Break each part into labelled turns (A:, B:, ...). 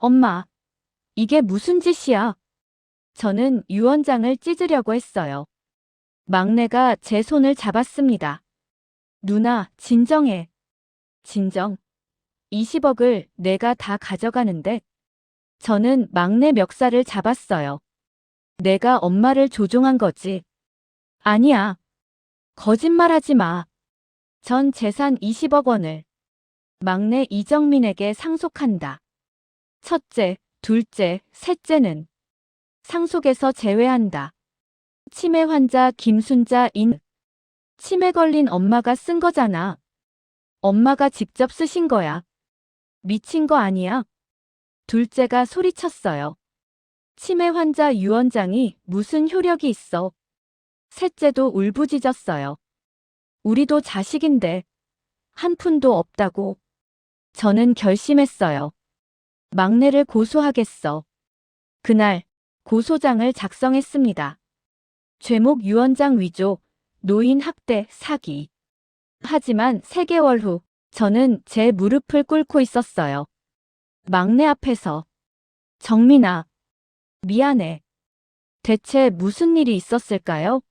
A: 엄마, 이게 무슨 짓이야? 저는 유언장을 찢으려고 했어요. 막내가 제 손을 잡았습니다. 누나, 진정해. 진정. 20억을 내가 다 가져가는데. 저는 막내 멱살을 잡았어요. 내가 엄마를 조종한 거지. 아니야. 거짓말하지 마. 전 재산 20억 원을 막내 이정민에게 상속한다. 첫째, 둘째, 셋째는 상속에서 제외한다. 치매 환자 김순자인. 치매 걸린 엄마가 쓴 거잖아. 엄마가 직접 쓰신 거야. 미친 거 아니야? 둘째가 소리쳤어요. 치매 환자 유언장이 무슨 효력이 있어. 셋째도 울부짖었어요. 우리도 자식인데 한 푼도 없다고. 저는 결심했어요. 막내를 고소하겠어. 그날 고소장을 작성했습니다. 죄목 유언장 위조, 노인 학대, 사기. 하지만 3개월 후 저는 제 무릎을 꿇고 있었어요. 막내 앞에서. 정민아, 미안해. 대체 무슨 일이 있었을까요?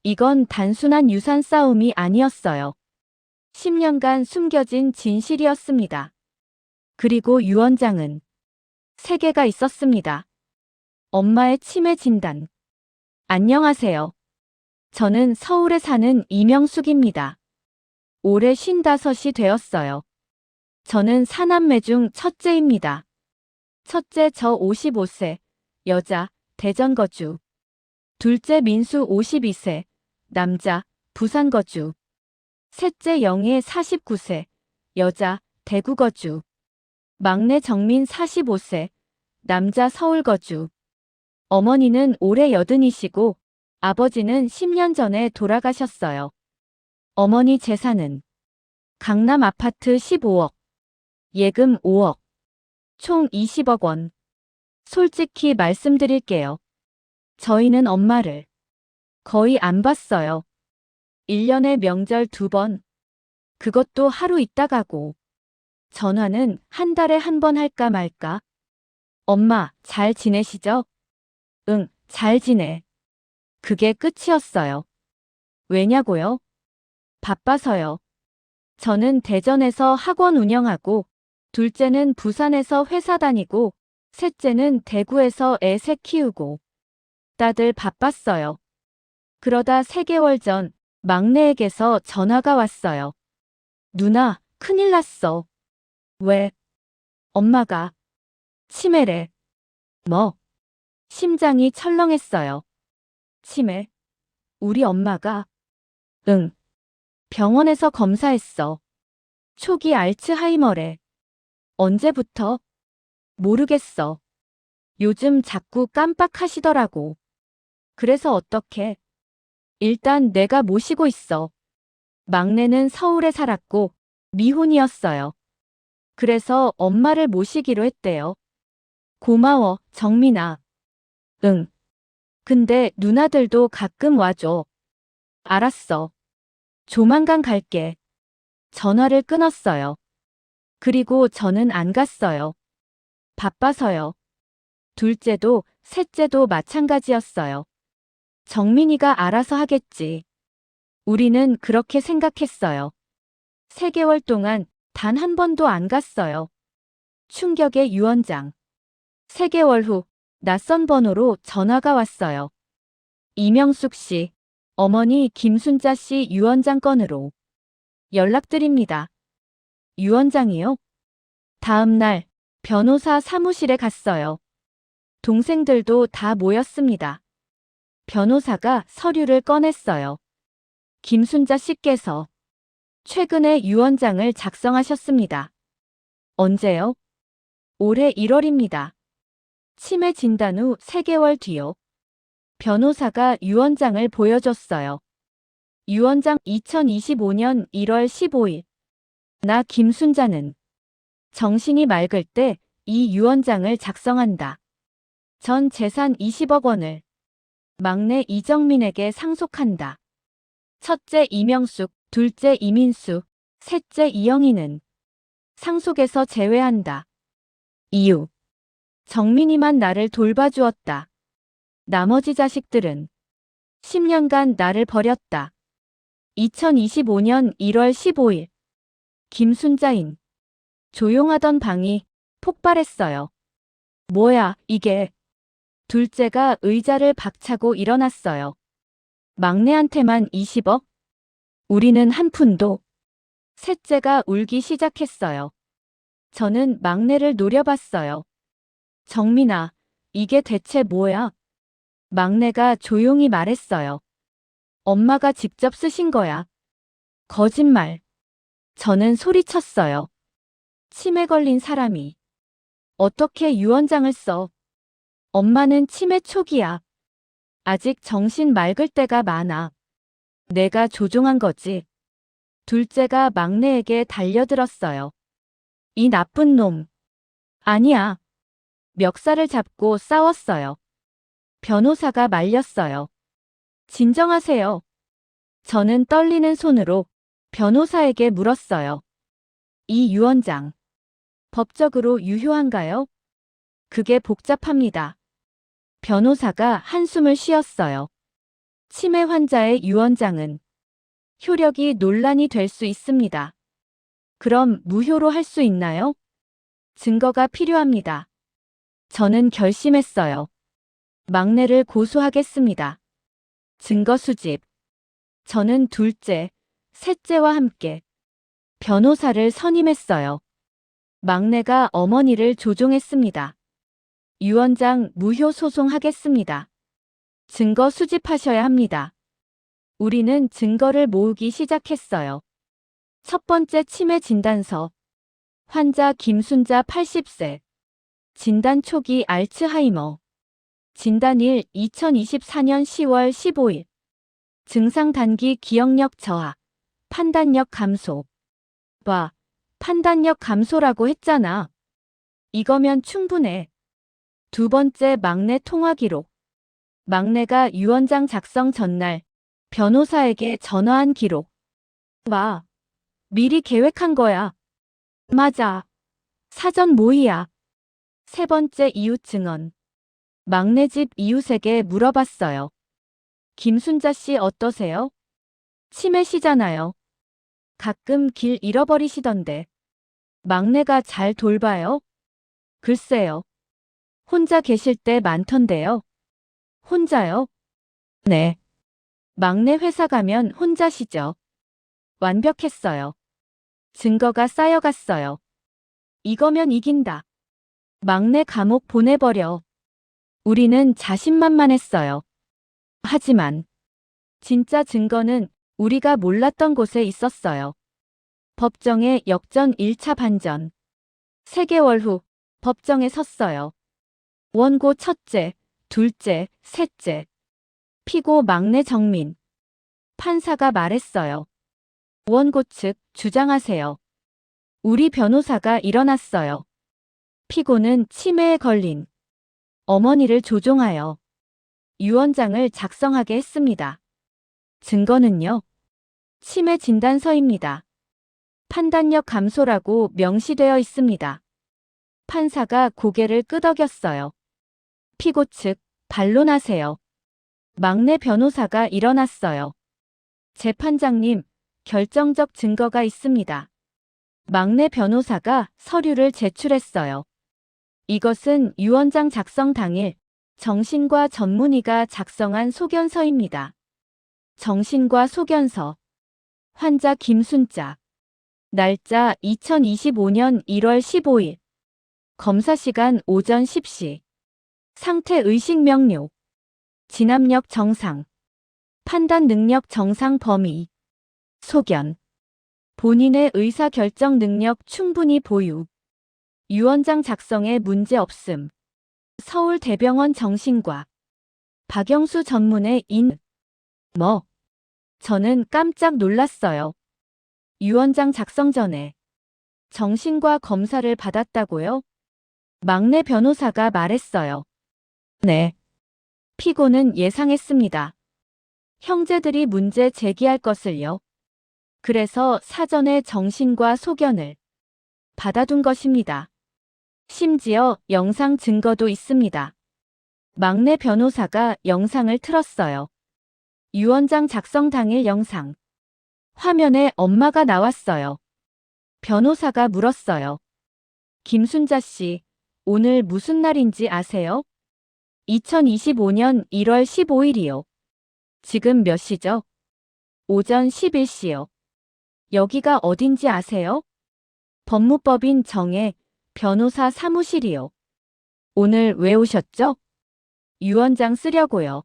A: 이건 단순한 유산 싸움이 아니었어요. 10년간 숨겨진 진실이었습니다. 그리고 유언장은 3개가 있었습니다. 엄마의 치매 진단. 안녕하세요. 저는 서울에 사는 이명숙입니다. 올해 55이 되었어요. 저는 4남매 중 첫째입니다. 첫째 저 55세, 여자, 대전 거주. 둘째 민수 52세, 남자, 부산 거주. 셋째 영애 49세, 여자, 대구 거주. 막내 정민 45세, 남자 서울 거주. 어머니는 올해 80이시고 아버지는 10년 전에 돌아가셨어요. 어머니 재산은 강남 아파트 15억, 예금 5억, 총 20억 원. 솔직히 말씀드릴게요. 저희는 엄마를 거의 안 봤어요. 1년에 명절 2번, 그것도 하루 있다 가고. 전화는 한 달에 1번 할까 말까. 엄마, 잘 지내시죠? 응, 잘 지내. 그게 끝이었어요. 왜냐고요? 바빠서요. 저는 대전에서 학원 운영하고, 둘째는 부산에서 회사 다니고, 셋째는 대구에서 애 키우고. 다들 바빴어요. 그러다 3개월 전 막내에게서 전화가 왔어요. 누나, 큰일 났어. 왜? 엄마가 치매래. 뭐? 심장이 철렁했어요. 치매? 우리 엄마가? 응. 병원에서 검사했어. 초기 알츠하이머래. 언제부터? 모르겠어. 요즘 자꾸 깜빡하시더라고. 그래서 어떡해? 일단 내가 모시고 있어. 막내는 서울에 살았고 미혼이었어요. 그래서 엄마를 모시기로 했대요. 고마워, 정민아. 응. 근데 누나들도 가끔 와줘. 알았어. 조만간 갈게. 전화를 끊었어요. 그리고 저는 안 갔어요. 바빠서요. 둘째도 셋째도 마찬가지였어요. 정민이가 알아서 하겠지. 우리는 그렇게 생각했어요. 3개월 동안 단 한 번도 안 갔어요. 충격의 유언장. 3개월 후 낯선 번호로 전화가 왔어요. 이명숙 씨, 어머니 김순자 씨 유언장 건으로 연락드립니다. 유언장이요? 다음 날 변호사 사무실에 갔어요. 동생들도 다 모였습니다. 변호사가 서류를 꺼냈어요. 김순자 씨께서 최근에 유언장을 작성하셨습니다. 언제요? 올해 1월입니다. 치매 진단 후 3개월 뒤요. 변호사가 유언장을 보여줬어요. 유언장 2025년 1월 15일. 나 김순자는 정신이 맑을 때 이 유언장을 작성한다. 전 재산 20억 원을 막내 이정민에게 상속한다. 첫째 이명숙, 둘째 이민수, 셋째 이영희는 상속에서 제외한다. 이유. 정민이만 나를 돌봐주었다. 나머지 자식들은 10년간 나를 버렸다. 2025년 1월 15일 김순자인 조용하던 방이 폭발했어요. 뭐야, 이게. 둘째가 의자를 박차고 일어났어요. 막내한테만 20억? 우리는 한 푼도. 셋째가 울기 시작했어요. 저는 막내를 노려봤어요. 정민아, 이게 대체 뭐야? 막내가 조용히 말했어요. 엄마가 직접 쓰신 거야. 거짓말. 저는 소리쳤어요. 치매 걸린 사람이 어떻게 유언장을 써? 엄마는 치매 초기야. 아직 정신 맑을 때가 많아. 내가 조종한 거지. 둘째가 막내에게 달려들었어요. 이 나쁜 놈. 아니야. 멱살을 잡고 싸웠어요. 변호사가 말렸어요. 진정하세요. 저는 떨리는 손으로 변호사에게 물었어요. 이 유언장, 법적으로 유효한가요? 그게 복잡합니다. 변호사가 한숨을 쉬었어요. 치매 환자의 유언장은 효력이 논란이 될 수 있습니다. 그럼 무효로 할 수 있나요? 증거가 필요합니다. 저는 결심했어요. 막내를 고소하겠습니다. 증거 수집. 저는 둘째, 셋째와 함께 변호사를 선임했어요. 막내가 어머니를 조종했습니다. 유언장 무효 소송하겠습니다. 증거 수집하셔야 합니다. 우리는 증거를 모으기 시작했어요. 첫 번째 치매 진단서. 환자 김순자 80세. 진단 초기 알츠하이머. 진단일 2024년 10월 15일. 증상 단기 기억력 저하. 판단력 감소. 봐, 판단력 감소라고 했잖아. 이거면 충분해. 두 번째 막내 통화 기록. 막내가 유언장 작성 전날 변호사에게 전화한 기록. 봐, 미리 계획한 거야. 맞아. 사전 모의야. 세 번째 이웃 증언. 막내 집 이웃에게 물어봤어요. 김순자 씨 어떠세요? 치매시잖아요. 가끔 길 잃어버리시던데. 막내가 잘 돌봐요? 글쎄요. 혼자 계실 때 많던데요. 혼자요? 네. 막내 회사 가면 혼자시죠. 완벽했어요. 증거가 쌓여갔어요. 이거면 이긴다. 막내 감옥 보내버려. 우리는 자신만만했어요. 하지만 진짜 증거는 우리가 몰랐던 곳에 있었어요. 법정의 역전 1차 반전. 3개월 후 법정에 섰어요. 원고 첫째, 둘째, 셋째. 피고 막내 정민. 판사가 말했어요. 원고 측 주장하세요. 우리 변호사가 일어났어요. 피고는 치매에 걸린 어머니를 조종하여 유언장을 작성하게 했습니다. 증거는요? 치매 진단서입니다. 판단력 감소라고 명시되어 있습니다. 판사가 고개를 끄덕였어요. 피고 측 반론하세요. 막내 변호사가 일어났어요. 재판장님, 결정적 증거가 있습니다. 막내 변호사가 서류를 제출했어요. 이것은 유언장 작성 당일 정신과 전문의가 작성한 소견서입니다. 정신과 소견서. 환자 김순자. 날짜 2025년 1월 15일. 검사 시간 오전 10시. 상태 의식 명료. 진압력 정상. 판단 능력 정상 범위. 소견. 본인의 의사결정 능력 충분히 보유. 유언장 작성에 문제 없음. 서울대병원 정신과. 박영수 전문의 인. 저는 깜짝 놀랐어요. 유언장 작성 전에 정신과 검사를 받았다고요? 막내 변호사가 말했어요. 네. 피고는 예상했습니다. 형제들이 문제 제기할 것을요. 그래서 사전에 정신과 소견을 받아둔 것입니다. 심지어 영상 증거도 있습니다. 막내 변호사가 영상을 틀었어요. 유언장 작성 당일 영상. 화면에 엄마가 나왔어요. 변호사가 물었어요. 김순자 씨, 오늘 무슨 날인지 아세요? 2025년 1월 15일이요. 지금 몇 시죠? 오전 11시요. 여기가 어딘지 아세요? 법무법인 정혜 변호사 사무실이요. 오늘 왜 오셨죠? 유언장 쓰려고요.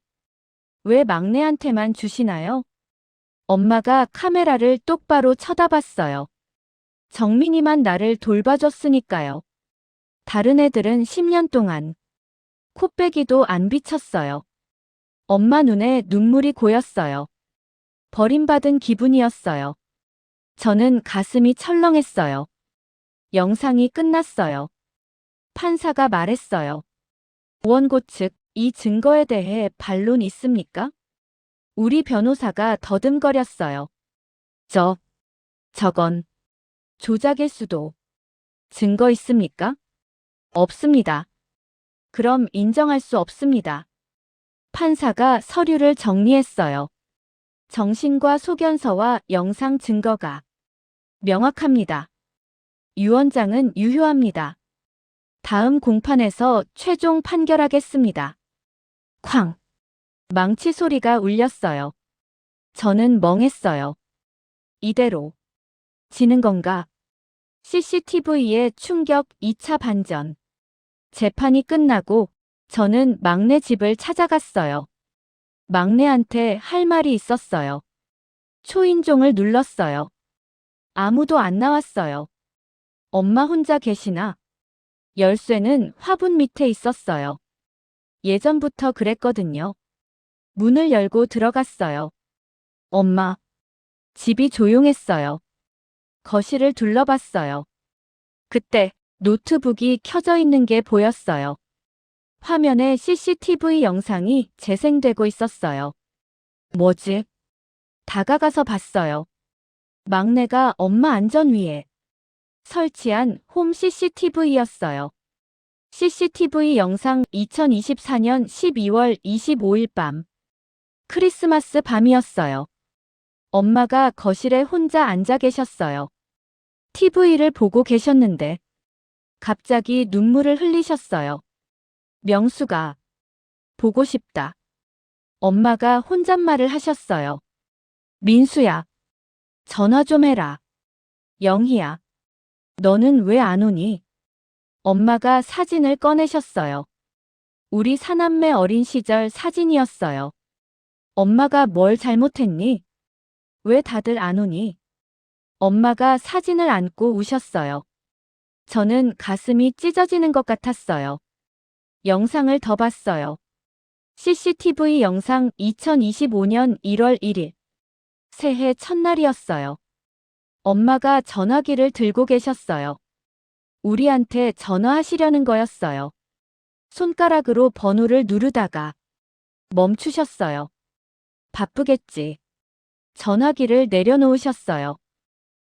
A: 왜 막내한테만 주시나요? 엄마가 카메라를 똑바로 쳐다봤어요. 정민이만 나를 돌봐줬으니까요. 다른 애들은 10년 동안 코빼기도 안 비쳤어요. 엄마 눈에 눈물이 고였어요. 버림받은 기분이었어요. 저는 가슴이 철렁했어요. 영상이 끝났어요. 판사가 말했어요. 원고 측, 이 증거에 대해 반론 있습니까? 우리 변호사가 더듬거렸어요. 저건 조작일 수도. 증거 있습니까? 없습니다. 그럼 인정할 수 없습니다. 판사가 서류를 정리했어요. 정신과 소견서와 영상 증거가 명확합니다. 유언장은 유효합니다. 다음 공판에서 최종 판결하겠습니다. 쾅! 망치 소리가 울렸어요. 저는 멍했어요. 이대로 지는 건가? CCTV의 충격 2차 반전. 재판이 끝나고 저는 막내 집을 찾아갔어요. 막내한테 할 말이 있었어요. 초인종을 눌렀어요. 아무도 안 나왔어요. 엄마 혼자 계시나? 열쇠는 화분 밑에 있었어요. 예전부터 그랬거든요. 문을 열고 들어갔어요. 엄마. 집이 조용했어요. 거실을 둘러봤어요. 그때 노트북이 켜져 있는 게 보였어요. 화면에 CCTV 영상이 재생되고 있었어요. 뭐지? 다가가서 봤어요. 막내가 엄마 안전 위에 설치한 홈 CCTV였어요. CCTV 영상 2024년 12월 25일 밤. 크리스마스 밤이었어요. 엄마가 거실에 혼자 앉아 계셨어요. TV를 보고 계셨는데 갑자기 눈물을 흘리셨어요. 명수가 보고 싶다. 엄마가 혼잣말을 하셨어요. 민수야, 전화 좀 해라. 영희야, 너는 왜 안 오니? 엄마가 사진을 꺼내셨어요. 우리 사남매 어린 시절 사진이었어요. 엄마가 뭘 잘못했니? 왜 다들 안 오니? 엄마가 사진을 안고 우셨어요. 저는 가슴이 찢어지는 것 같았어요. 영상을 더 봤어요. CCTV 영상 2025년 1월 1일. 새해 첫날이었어요. 엄마가 전화기를 들고 계셨어요. 우리한테 전화하시려는 거였어요. 손가락으로 번호를 누르다가 멈추셨어요. 바쁘겠지. 전화기를 내려놓으셨어요.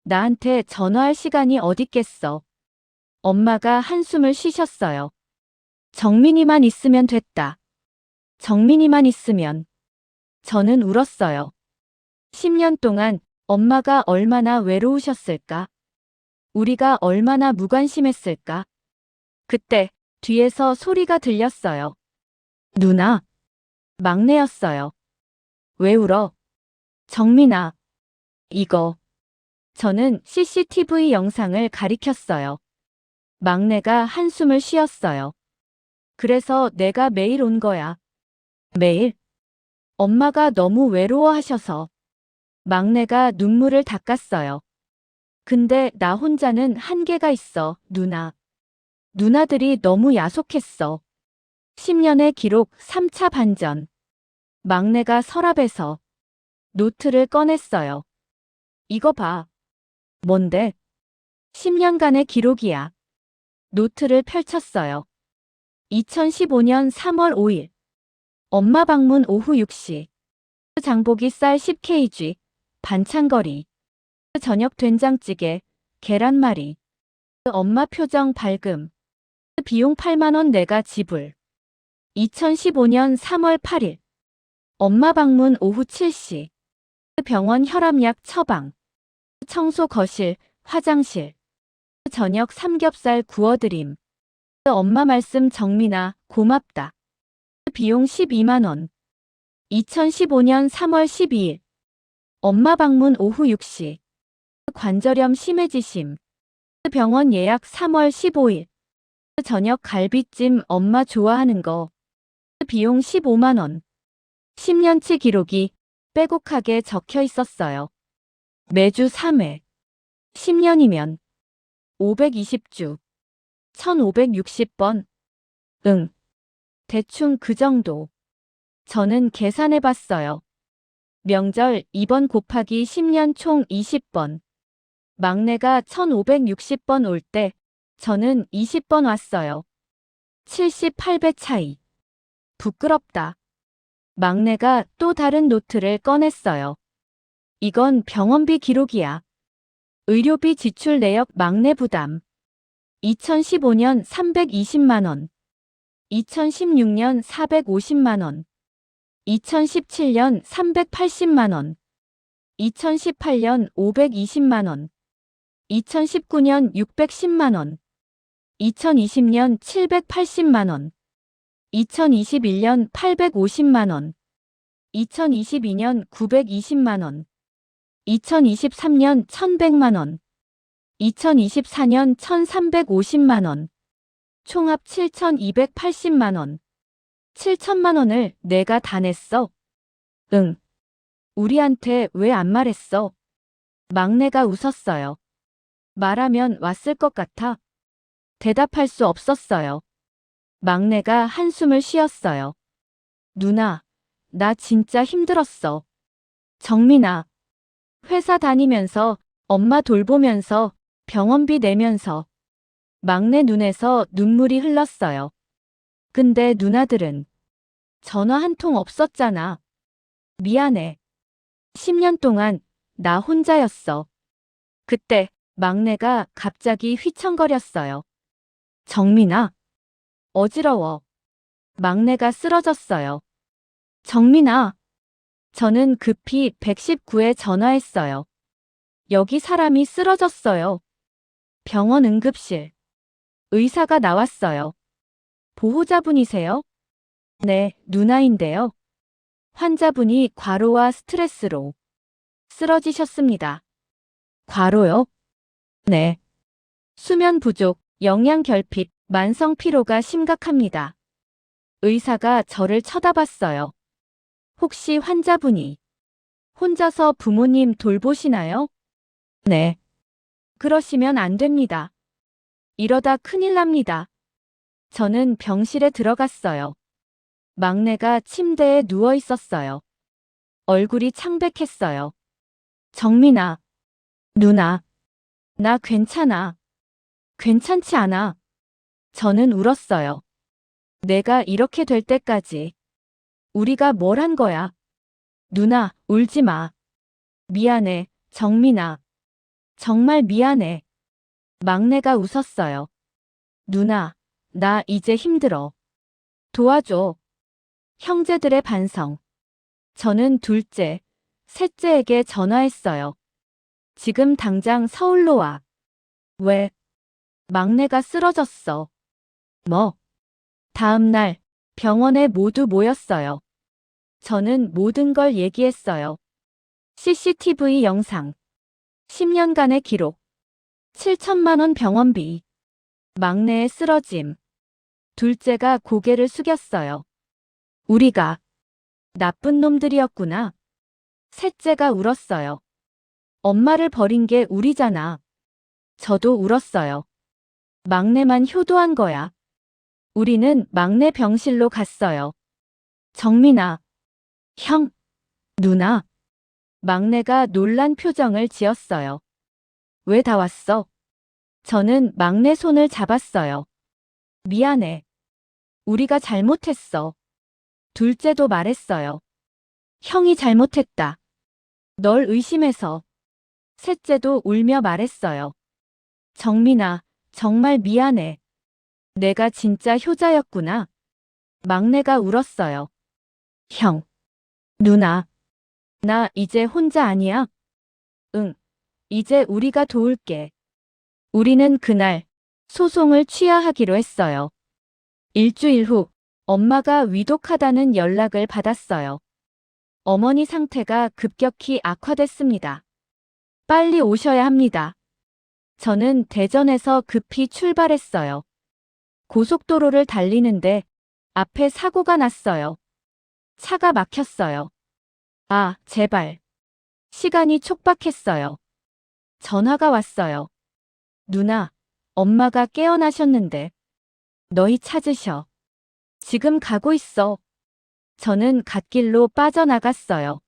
A: 나한테 전화할 시간이 어딨겠어. 엄마가 한숨을 쉬셨어요. 정민이만 있으면 됐다. 정민이만 있으면. 저는 울었어요. 10년 동안 엄마가 얼마나 외로우셨을까? 우리가 얼마나 무관심했을까? 그때 뒤에서 소리가 들렸어요. 누나. 막내였어요. 왜 울어? 정민아. 이거. 저는 CCTV 영상을 가리켰어요. 막내가 한숨을 쉬었어요. 그래서 내가 매일 온 거야. 매일? 엄마가 너무 외로워하셔서. 막내가 눈물을 닦았어요. 근데 나 혼자는 한계가 있어, 누나. 누나들이 너무 야속했어. 10년의 기록 3차 반전. 막내가 서랍에서 노트를 꺼냈어요. 이거 봐. 뭔데? 10년간의 기록이야. 노트를 펼쳤어요. 2015년 3월 5일. 엄마 방문 오후 6시. 장보기 쌀 10kg. 반찬거리. 저녁 된장찌개. 계란말이. 엄마 표정 밝음. 비용 8만 원 내가 지불. 2015년 3월 8일. 엄마 방문 오후 7시. 병원 혈압약 처방. 청소 거실, 화장실. 저녁 삼겹살 구워드림. 엄마 말씀 정민아, 고맙다. 비용 12만 원. 2015년 3월 12일. 엄마 방문 오후 6시. 관절염 심해지심. 병원 예약 3월 15일. 저녁 갈비찜 엄마 좋아하는 거. 비용 15만 원. 10년치 기록이 빼곡하게 적혀 있었어요. 매주 3회. 10년이면 520주. 1560번. 응. 대충 그 정도. 저는 계산해 봤어요. 명절 2번 곱하기 10년 총 20번. 막내가 1560번 올 때 저는 20번 왔어요. 78배 차이. 부끄럽다. 막내가 또 다른 노트를 꺼냈어요. 이건 병원비 기록이야. 의료비 지출 내역 막내 부담. 2015년 320만 원. 2016년 450만 원. 2017년 380만 원. 2018년 520만 원. 2019년 610만 원. 2020년 780만 원. 2021년 850만 원. 2022년 920만 원. 2023년 1100만 원. 2024년 1350만 원. 총합 7280만 원. 7천만 원을 내가 다 냈어. 응. 우리한테 왜 안 말했어? 막내가 웃었어요. 말하면 왔을 것 같아. 대답할 수 없었어요. 막내가 한숨을 쉬었어요. 누나, 나 진짜 힘들었어. 정민아, 회사 다니면서, 엄마 돌보면서, 병원비 내면서. 막내 눈에서 눈물이 흘렀어요. 근데 누나들은 전화 한 통 없었잖아. 미안해. 10년 동안 나 혼자였어. 그때 막내가 갑자기 휘청거렸어요. 정민아. 어지러워. 막내가 쓰러졌어요. 정민아. 저는 급히 119에 전화했어요. 여기 사람이 쓰러졌어요. 병원 응급실. 의사가 나왔어요. 보호자분이세요? 네, 누나인데요. 환자분이 과로와 스트레스로 쓰러지셨습니다. 과로요? 네. 수면 부족, 영양 결핍, 만성 피로가 심각합니다. 의사가 저를 쳐다봤어요. 혹시 환자분이 혼자서 부모님 돌보시나요? 네. 그러시면 안 됩니다. 이러다 큰일 납니다. 저는 병실에 들어갔어요. 막내가 침대에 누워 있었어요. 얼굴이 창백했어요. 정민아. 누나. 나 괜찮아. 괜찮지 않아. 저는 울었어요. 내가 이렇게 될 때까지 우리가 뭘 한 거야? 누나, 울지 마. 미안해, 정민아. 정말 미안해. 막내가 웃었어요. 누나, 나 이제 힘들어. 도와줘. 형제들의 반성. 저는 둘째, 셋째에게 전화했어요. 지금 당장 서울로 와. 왜? 막내가 쓰러졌어. 뭐? 다음 날 병원에 모두 모였어요. 저는 모든 걸 얘기했어요. CCTV 영상. 10년간의 기록. 7천만 원 병원비. 막내의 쓰러짐. 둘째가 고개를 숙였어요. 우리가 나쁜 놈들이었구나. 셋째가 울었어요. 엄마를 버린 게 우리잖아. 저도 울었어요. 막내만 효도한 거야. 우리는 막내 병실로 갔어요. 정민아. 형. 누나. 막내가 놀란 표정을 지었어요. 왜 다 왔어? 저는 막내 손을 잡았어요. 미안해. 우리가 잘못했어. 둘째도 말했어요. 형이 잘못했다. 널 의심해서. 셋째도 울며 말했어요. 정민아, 정말 미안해. 내가 진짜 효자였구나. 막내가 울었어요. 형, 누나, 나 이제 혼자 아니야? 응, 이제 우리가 도울게. 우리는 그날 소송을 취하하기로 했어요. 일주일 후 엄마가 위독하다는 연락을 받았어요. 어머니 상태가 급격히 악화됐습니다. 빨리 오셔야 합니다. 저는 대전에서 급히 출발했어요. 고속도로를 달리는데 앞에 사고가 났어요. 차가 막혔어요. 아, 제발. 시간이 촉박했어요. 전화가 왔어요. 누나, 엄마가 깨어나셨는데. 너희 찾으셔. 지금 가고 있어. 저는 갓길로 빠져나갔어요.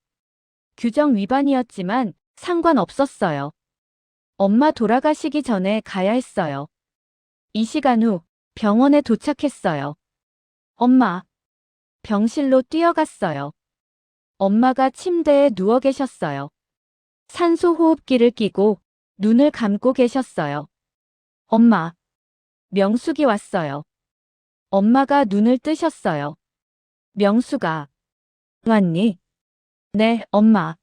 A: 규정 위반이었지만 상관없었어요. 엄마 돌아가시기 전에 가야 했어요. 이 시간 후 병원에 도착했어요. 엄마, 병실로 뛰어갔어요. 엄마가 침대에 누워 계셨어요. 산소 호흡기를 끼고 눈을 감고 계셨어요. 엄마, 명숙이 왔어요. 엄마가 눈을 뜨셨어요. 명숙아, 왔니? 네, 엄마.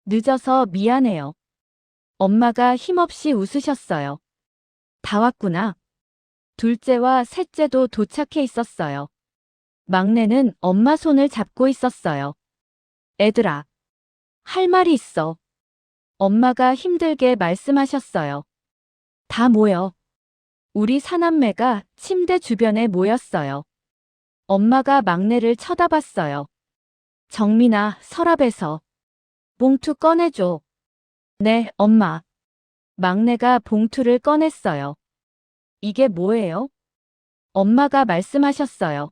A: 늦어서 미안해요. 엄마가 힘없이 웃으셨어요. 다 왔구나. 둘째와 셋째도 도착해 있었어요. 막내는 엄마 손을 잡고 있었어요. 애들아, 할 말이 있어. 엄마가 힘들게 말씀하셨어요. 다 모여. 우리 사남매가 침대 주변에 모였어요. 엄마가 막내를 쳐다봤어요. 정민아, 서랍에서 봉투 꺼내줘. 네, 엄마. 막내가 봉투를 꺼냈어요. 이게 뭐예요? 엄마가 말씀하셨어요.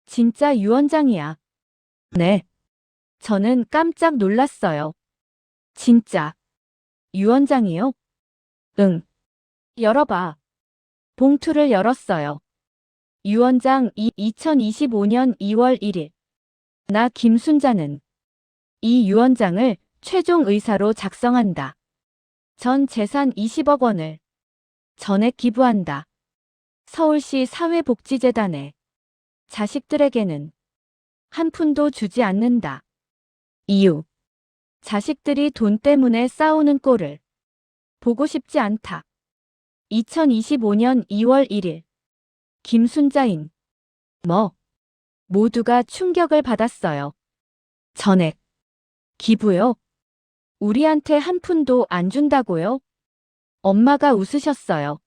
A: 진짜 유언장이야. 네. 저는 깜짝 놀랐어요. 진짜. 유언장이요? 응. 열어봐. 봉투를 열었어요. 유언장 2025년 2월 1일. 나 김순자는 이 유언장을 최종 의사로 작성한다. 전 재산 20억 원을 전액 기부한다. 서울시 사회복지재단에 자식들에게는 한 푼도 주지 않는다. 이유. 자식들이 돈 때문에 싸우는 꼴을 보고 싶지 않다. 2025년 2월 1일. 김순자인. 모두가 충격을 받았어요. 전액. 기부요? 우리한테 한 푼도 안 준다고요? 엄마가 웃으셨어요.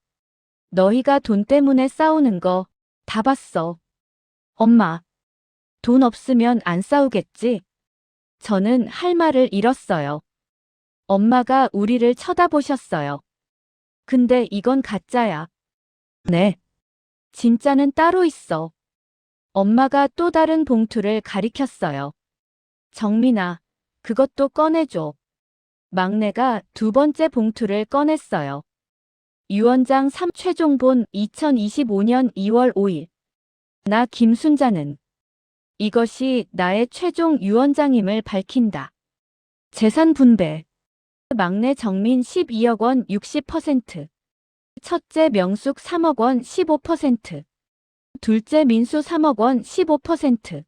A: 너희가 돈 때문에 싸우는 거 다 봤어. 엄마, 돈 없으면 안 싸우겠지? 저는 할 말을 잃었어요. 엄마가 우리를 쳐다보셨어요. 근데 이건 가짜야. 네. 진짜는 따로 있어. 엄마가 또 다른 봉투를 가리켰어요. 정민아, 그것도 꺼내줘. 막내가 두 번째 봉투를 꺼냈어요. 유언장 3 최종본 2025년 2월 5일. 나 김순자는 이것이 나의 최종 유언장임을 밝힌다. 재산 분배. 막내 정민 12억 원 60%. 첫째 명숙 3억 원 15%. 둘째 민수 3억 원 15%.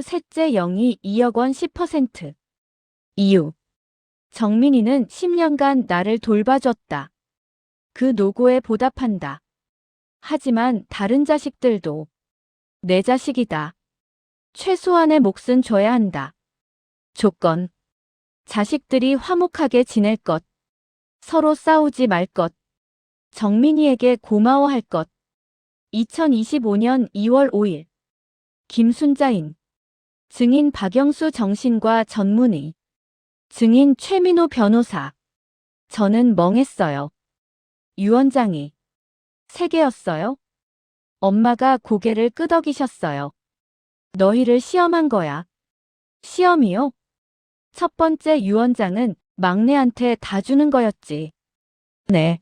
A: 셋째 영희 2억 원 10%. 이유. 정민이는 10년간 나를 돌봐줬다. 그 노고에 보답한다. 하지만 다른 자식들도 내 자식이다. 최소한의 몫은 줘야 한다. 조건. 자식들이 화목하게 지낼 것. 서로 싸우지 말 것. 정민이에게 고마워할 것. 2025년 2월 5일. 김순자인. 증인 박영수 정신과 전문의. 증인 최민호 변호사. 저는 멍했어요. 유언장이 3개였어요? 엄마가 고개를 끄덕이셨어요. 너희를 시험한 거야. 시험이요? 첫 번째 유언장은 막내한테 다 주는 거였지. 네.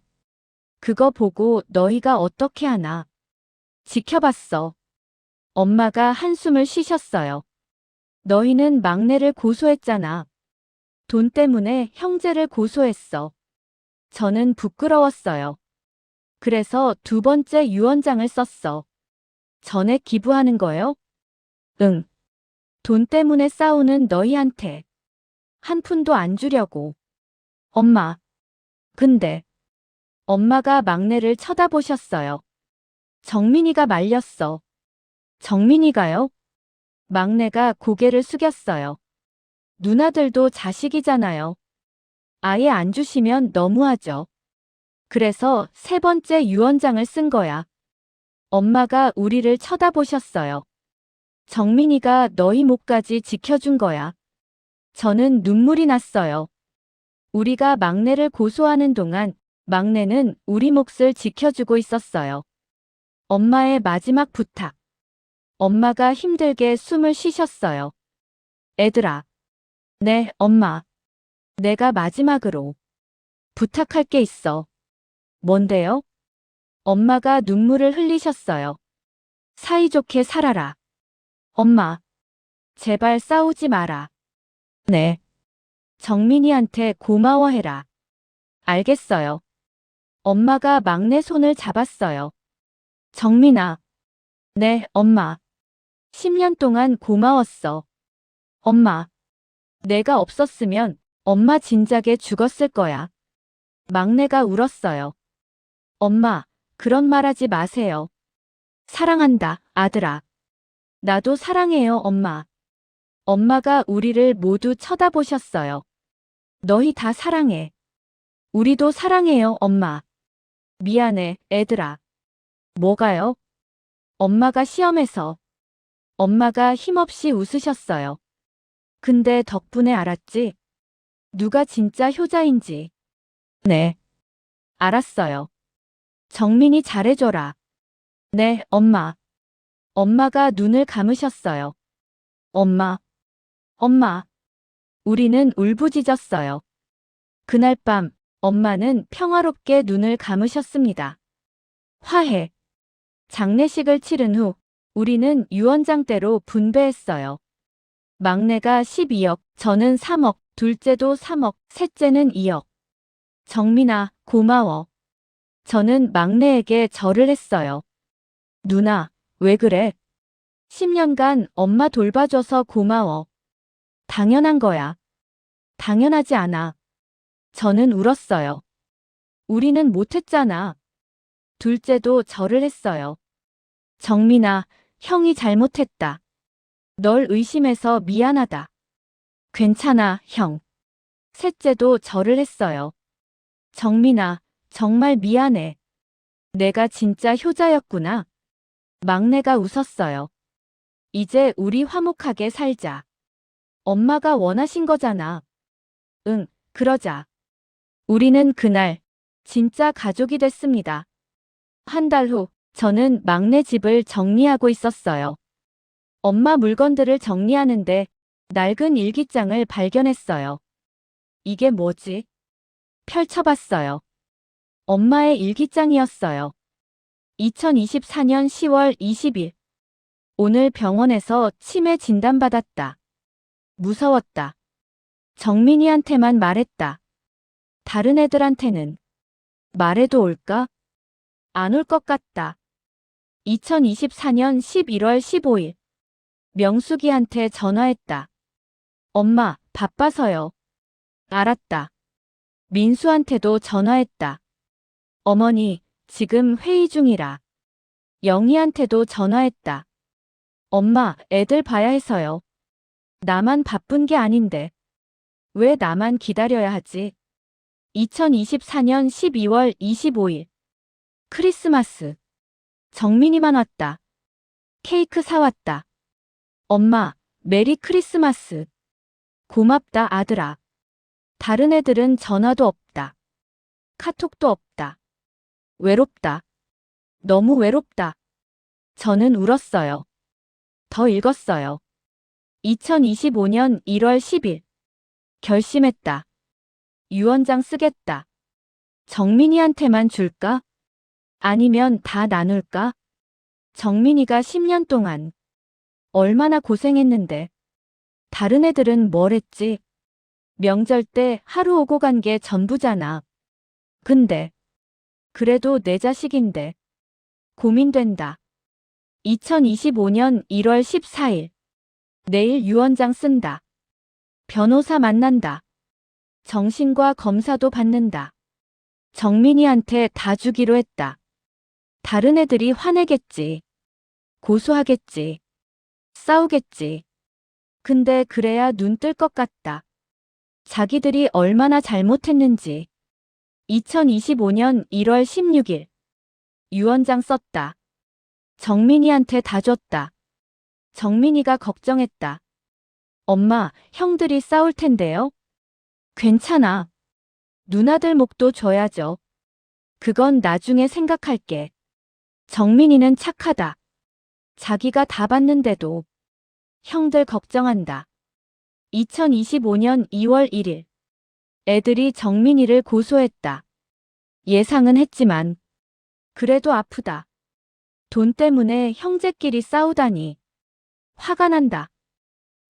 A: 그거 보고 너희가 어떻게 하나. 지켜봤어. 엄마가 한숨을 쉬셨어요. 너희는 막내를 고소했잖아. 돈 때문에 형제를 고소했어. 저는 부끄러웠어요. 그래서 두 번째 유언장을 썼어. 전액 기부하는 거요? 응. 돈 때문에 싸우는 너희한테 한 푼도 안 주려고. 엄마. 근데 엄마가 막내를 쳐다보셨어요. 정민이가 말렸어. 정민이가요? 막내가 고개를 숙였어요. 누나들도 자식이잖아요. 아예 안 주시면 너무하죠. 그래서 세 번째 유언장을 쓴 거야. 엄마가 우리를 쳐다보셨어요. 정민이가 너희 목까지 지켜준 거야. 저는 눈물이 났어요. 우리가 막내를 고소하는 동안 막내는 우리 몫을 지켜주고 있었어요. 엄마의 마지막 부탁. 엄마가 힘들게 숨을 쉬셨어요. 애들아. 네, 엄마. 내가 마지막으로 부탁할 게 있어. 뭔데요? 엄마가 눈물을 흘리셨어요. 사이좋게 살아라. 엄마. 제발 싸우지 마라. 네. 정민이한테 고마워해라. 알겠어요. 엄마가 막내 손을 잡았어요. 정민아. 네, 엄마. 10년 동안 고마웠어. 엄마. 내가 없었으면 엄마 진작에 죽었을 거야. 막내가 울었어요. 엄마, 그런 말 하지 마세요. 사랑한다, 아들아. 나도 사랑해요, 엄마. 엄마가 우리를 모두 쳐다보셨어요. 너희 다 사랑해. 우리도 사랑해요, 엄마. 미안해, 애들아. 뭐가요? 엄마가 시험에서. 엄마가 힘없이 웃으셨어요. 근데 덕분에 알았지? 누가 진짜 효자인지. 네. 알았어요. 정민이 잘해줘라. 네, 엄마. 엄마가 눈을 감으셨어요. 엄마. 엄마. 우리는 울부짖었어요. 그날 밤, 엄마는 평화롭게 눈을 감으셨습니다. 화해. 장례식을 치른 후, 우리는 유언장대로 분배했어요. 막내가 12억, 저는 3억, 둘째도 3억, 셋째는 2억. 정민아, 고마워. 저는 막내에게 절을 했어요. 누나, 왜 그래? 10년간 엄마 돌봐줘서 고마워. 당연한 거야. 당연하지 않아. 저는 울었어요. 우리는 못했잖아. 둘째도 절을 했어요. 정민아, 형이 잘못했다. 널 의심해서 미안하다. 괜찮아, 형. 셋째도 절을 했어요. 정민아, 정말 미안해. 내가 진짜 효자였구나. 막내가 웃었어요. 이제 우리 화목하게 살자. 엄마가 원하신 거잖아. 응, 그러자. 우리는 그날 진짜 가족이 됐습니다. 한 달 후, 저는 막내 집을 정리하고 있었어요. 엄마 물건들을 정리하는데 낡은 일기장을 발견했어요. 이게 뭐지? 펼쳐봤어요. 엄마의 일기장이었어요. 2024년 10월 20일. 오늘 병원에서 치매 진단받았다. 무서웠다. 정민이한테만 말했다. 다른 애들한테는 말해도 올까? 안 올 것 같다. 2024년 11월 15일. 명숙이한테 전화했다. 엄마, 바빠서요. 알았다. 민수한테도 전화했다. 어머니, 지금 회의 중이라. 영희한테도 전화했다. 엄마, 애들 봐야 해서요. 나만 바쁜 게 아닌데. 왜 나만 기다려야 하지? 2024년 12월 25일. 크리스마스. 정민이만 왔다. 케이크 사왔다. 엄마, 메리 크리스마스. 고맙다, 아들아. 다른 애들은 전화도 없다. 카톡도 없다. 외롭다. 너무 외롭다. 저는 울었어요. 더 읽었어요. 2025년 1월 10일. 결심했다. 유언장 쓰겠다. 정민이한테만 줄까? 아니면 다 나눌까? 정민이가 10년 동안 얼마나 고생했는데. 다른 애들은 뭘 했지? 명절 때 하루 오고 간 게 전부잖아. 근데 그래도 내 자식인데. 고민된다. 2025년 1월 14일. 내일 유언장 쓴다. 변호사 만난다. 정신과 검사도 받는다. 정민이한테 다 주기로 했다. 다른 애들이 화내겠지. 고소하겠지. 싸우겠지. 근데 그래야 눈 뜰 것 같다. 자기들이 얼마나 잘못했는지. 2025년 1월 16일. 유언장 썼다. 정민이한테 다 줬다. 정민이가 걱정했다. 엄마, 형들이 싸울 텐데요? 괜찮아. 누나들 목도 줘야죠. 그건 나중에 생각할게. 정민이는 착하다. 자기가 다 봤는데도 형들 걱정한다. 2025년 2월 1일. 애들이 정민이를 고소했다. 예상은 했지만 그래도 아프다. 돈 때문에 형제끼리 싸우다니. 화가 난다.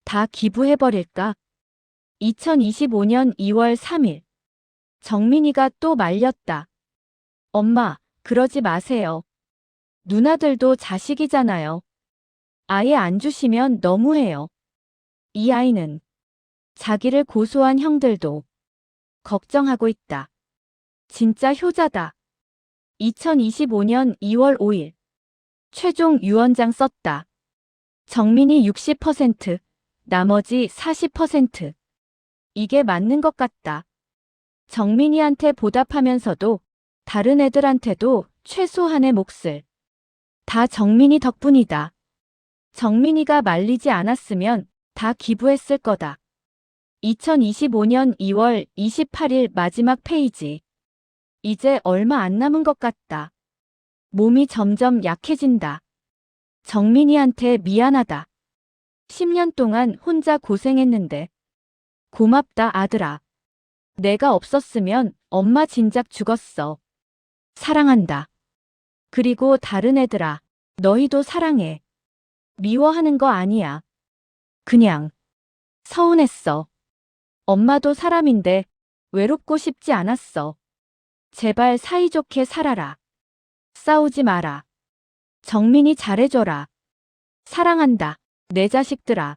A: 다 기부해버릴까? 2025년 2월 3일. 정민이가 또 말렸다. 엄마, 그러지 마세요. 누나들도 자식이잖아요. 아예 안 주시면 너무해요. 이 아이는 자기를 고소한 형들도 걱정하고 있다. 진짜 효자다. 2025년 2월 5일. 최종 유언장 썼다. 정민이 60%, 나머지 40%. 이게 맞는 것 같다. 정민이한테 보답하면서도 다른 애들한테도 최소한의 몫을. 다 정민이 덕분이다. 정민이가 말리지 않았으면 다 기부했을 거다. 2025년 2월 28일 마지막 페이지. 이제 얼마 안 남은 것 같다. 몸이 점점 약해진다. 정민이한테 미안하다. 10년 동안 혼자 고생했는데. 고맙다, 아들아. 내가 없었으면 엄마 진작 죽었어. 사랑한다. 그리고 다른 애들아, 너희도 사랑해. 미워하는 거 아니야. 그냥 서운했어. 엄마도 사람인데 외롭고 싶지 않았어. 제발 사이좋게 살아라. 싸우지 마라. 정민이 잘해줘라. 사랑한다. 내 자식들아.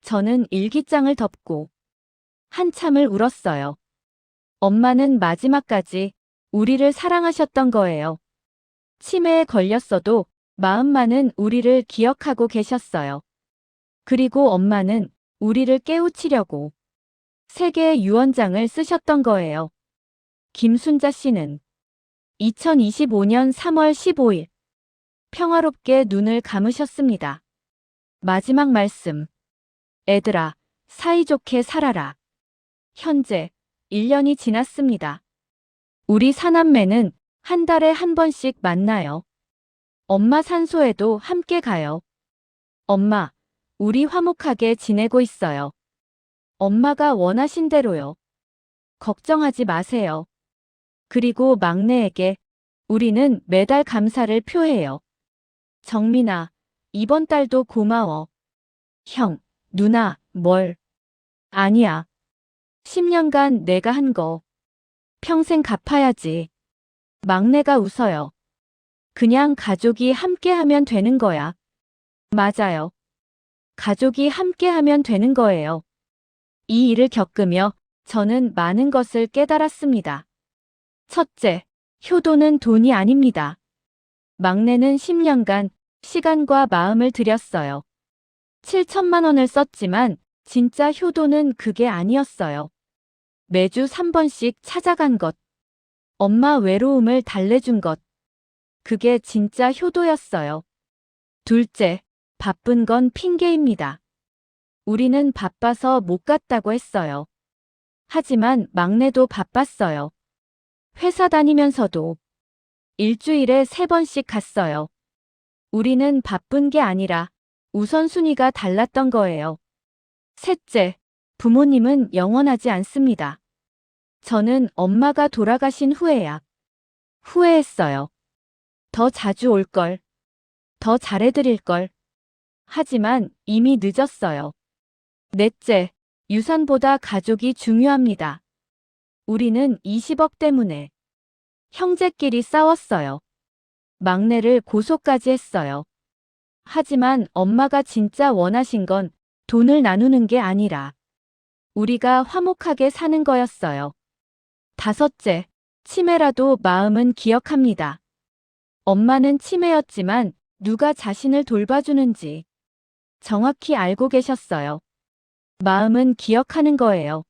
A: 저는 일기장을 덮고 한참을 울었어요. 엄마는 마지막까지 우리를 사랑하셨던 거예요. 치매에 걸렸어도 마음만은 우리를 기억하고 계셨어요. 그리고 엄마는 우리를 깨우치려고 3개의 유언장을 쓰셨던 거예요. 김순자 씨는 2025년 3월 15일 평화롭게 눈을 감으셨습니다. 마지막 말씀. 애들아, 사이좋게 살아라. 현재 1년이 지났습니다. 우리 사남매는 한 달에 한 번씩 만나요. 엄마 산소에도 함께 가요. 엄마, 우리 화목하게 지내고 있어요. 엄마가 원하신 대로요. 걱정하지 마세요. 그리고 막내에게 우리는 매달 감사를 표해요. 정민아, 이번 달도 고마워. 형, 누나, 뭘. 아니야. 10년간 내가 한 거 평생 갚아야지. 막내가 웃어요. 그냥 가족이 함께하면 되는 거야. 맞아요. 가족이 함께하면 되는 거예요. 이 일을 겪으며 저는 많은 것을 깨달았습니다. 첫째, 효도는 돈이 아닙니다. 막내는 10년간 시간과 마음을 들였어요. 7천만 원을 썼지만 진짜 효도는 그게 아니었어요. 매주 3번씩 찾아간 것. 엄마 외로움을 달래준 것. 그게 진짜 효도였어요. 둘째, 바쁜 건 핑계입니다. 우리는 바빠서 못 갔다고 했어요. 하지만 막내도 바빴어요. 회사 다니면서도 일주일에 3번씩 갔어요. 우리는 바쁜 게 아니라 우선순위가 달랐던 거예요. 셋째, 부모님은 영원하지 않습니다. 저는 엄마가 돌아가신 후에야 후회했어요. 더 자주 올 걸. 더 잘해드릴 걸. 하지만 이미 늦었어요. 넷째, 유산보다 가족이 중요합니다. 우리는 20억 때문에 형제끼리 싸웠어요. 막내를 고소까지 했어요. 하지만 엄마가 진짜 원하신 건 돈을 나누는 게 아니라 우리가 화목하게 사는 거였어요. 다섯째, 치매라도 마음은 기억합니다. 엄마는 치매였지만 누가 자신을 돌봐주는지 정확히 알고 계셨어요. 마음은 기억하는 거예요.